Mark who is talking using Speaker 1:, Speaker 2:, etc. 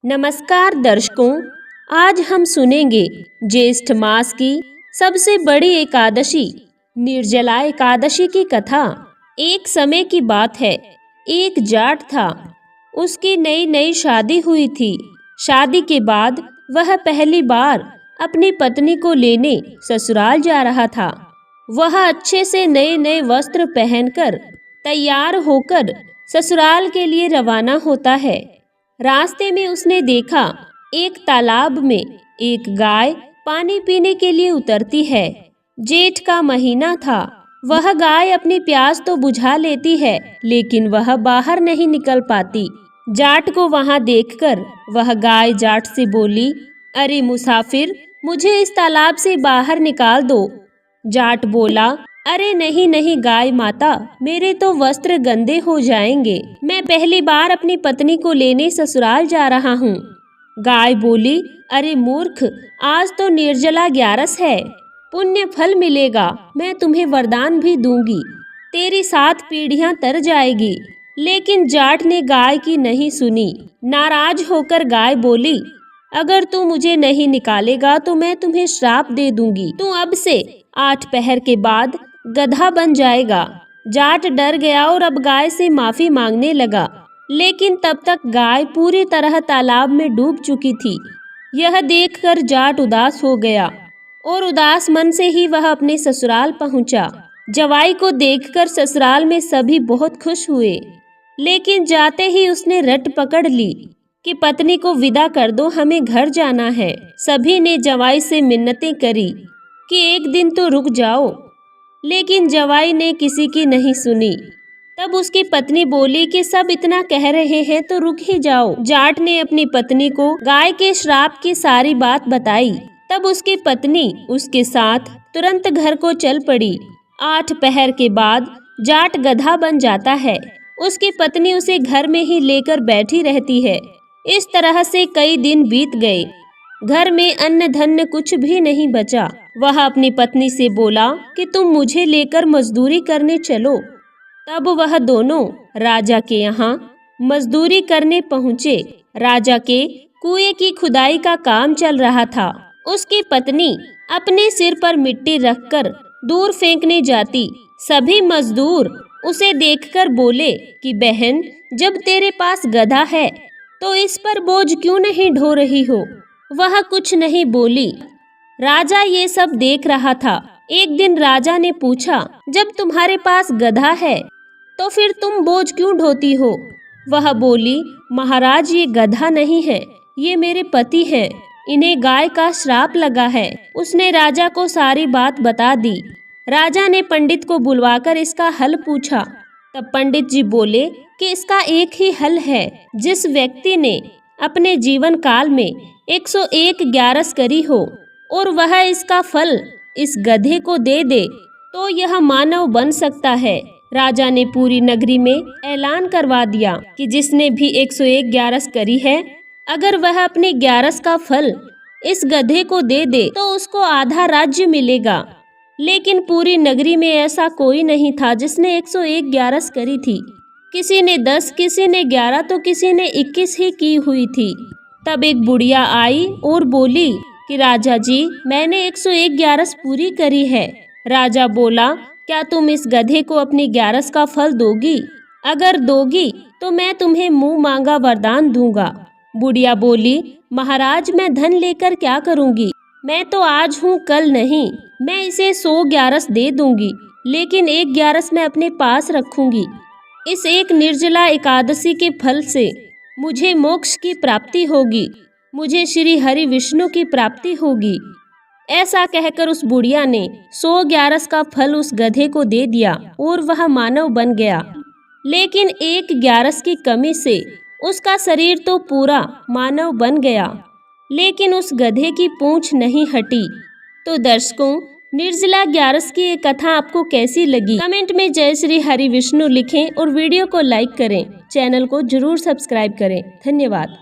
Speaker 1: नमस्कार दर्शकों, आज हम सुनेंगे ज्येष्ठ मास की सबसे बड़ी एकादशी निर्जला एकादशी की कथा। एक समय की बात है, एक जाट था। उसकी नई नई शादी हुई थी। शादी के बाद वह पहली बार अपनी पत्नी को लेने ससुराल जा रहा था। वह अच्छे से नए नए वस्त्र पहनकर तैयार होकर ससुराल के लिए रवाना होता है। रास्ते में उसने देखा एक तालाब में एक गाय पानी पीने के लिए उतरती है। जेठ का महीना था। वह गाय अपनी प्यास तो बुझा लेती है, लेकिन वह बाहर नहीं निकल पाती। जाट को वहां देखकर वह गाय जाट से बोली, अरे मुसाफिर, मुझे इस तालाब से बाहर निकाल दो। जाट बोला, अरे नहीं नहीं गाय माता, मेरे तो वस्त्र गंदे हो जाएंगे। मैं पहली बार अपनी पत्नी को लेने ससुराल जा रहा हूँ। गाय बोली, अरे मूर्ख, आज तो निर्जला 11 है, पुण्य फल मिलेगा। मैं तुम्हें वरदान भी दूंगी, तेरी 7 पीढ़ियां तर जाएगी। लेकिन जाट ने गाय की नहीं सुनी। नाराज होकर गाय बोली, अगर तू मुझे नहीं निकालेगा तो मैं तुम्हें श्राप दे दूंगी। तू अब से 8 पहर के बाद गधा बन जाएगा। जाट डर गया और अब गाय से माफी मांगने लगा, लेकिन तब तक गाय पूरी तरह तालाब में डूब चुकी थी। यह देखकर जाट उदास हो गया और उदास मन से ही वह अपने ससुराल पहुंचा। जवाई को देखकर ससुराल में सभी बहुत खुश हुए, लेकिन जाते ही उसने रट पकड़ ली कि पत्नी को विदा कर दो, हमें घर जाना है। सभी ने जवाई से मिन्नतें करी कि एक दिन तो रुक जाओ, लेकिन जवाई ने किसी की नहीं सुनी। तब उसकी पत्नी बोली कि सब इतना कह रहे हैं तो रुक ही जाओ। जाट ने अपनी पत्नी को गाय के श्राप की सारी बात बताई। तब उसकी पत्नी उसके साथ तुरंत घर को चल पड़ी। 8 पहर के बाद जाट गधा बन जाता है। उसकी पत्नी उसे घर में ही लेकर बैठी रहती है। इस तरह से कई दिन बीत गए। घर में अन्न धन्य कुछ भी नहीं बचा। वह अपनी पत्नी से बोला कि तुम मुझे लेकर मजदूरी करने चलो। तब वह दोनों राजा के यहाँ मजदूरी करने पहुँचे। राजा के कुएं की खुदाई का काम चल रहा था। उसकी पत्नी अपने सिर पर मिट्टी रखकर दूर फेंकने जाती। सभी मजदूर उसे देखकर बोले कि बहन, जब तेरे पास गधा है तो इस पर बोझ क्यों नहीं ढो रही हो। वह कुछ नहीं बोली। राजा ये सब देख रहा था। एक दिन राजा ने पूछा, जब तुम्हारे पास गधा है तो फिर तुम बोझ क्यों ढोती हो। वह बोली, महाराज, ये गधा नहीं है, ये मेरे पति हैं, इन्हें गाय का श्राप लगा है। उसने राजा को सारी बात बता दी। राजा ने पंडित को बुलवाकर इसका हल पूछा। तब पंडित जी बोले कि इसका एक ही हल है। जिस व्यक्ति ने अपने जीवन काल में 101 11 करी हो और वह इसका फल इस गधे को दे दे तो यह मानव बन सकता है। राजा ने पूरी नगरी में ऐलान करवा दिया कि जिसने भी 101 11 करी है, अगर वह अपने 11 का फल इस गधे को दे दे तो उसको आधा राज्य मिलेगा। लेकिन पूरी नगरी में ऐसा कोई नहीं था जिसने 101 11 करी थी। किसी ने 10, किसी ने 11 तो किसी ने 21 ही की हुई थी। तब एक बुढ़िया आई और बोली कि राजा जी, मैंने 101 11 पूरी करी है। राजा बोला, क्या तुम इस गधे को अपनी 11 का फल दोगी? अगर दोगी तो मैं तुम्हें मुंह मांगा वरदान दूंगा। बुढ़िया बोली, महाराज, मैं धन लेकर क्या करूंगी? मैं तो आज हूँ, कल नहीं। मैं इसे 100 11 दे दूंगी, लेकिन 1 11 मैं अपने पास रखूंगी। इस एक निर्जला एकादशी के फल से मुझे मोक्ष की प्राप्ति होगी, मुझे श्री हरि विष्णु की प्राप्ति होगी। ऐसा कहकर उस बुढ़िया ने 100 11 का फल उस गधे को दे दिया और वह मानव बन गया। लेकिन 1 11 की कमी से उसका शरीर तो पूरा मानव बन गया, लेकिन उस गधे की पूंछ नहीं हटी। तो दर्शकों, निर्जला 11 की ये कथा आपको कैसी लगी? कमेंट में जय श्री हरि विष्णु लिखें और वीडियो को लाइक करें। चैनल को जरूर सब्सक्राइब करें। धन्यवाद।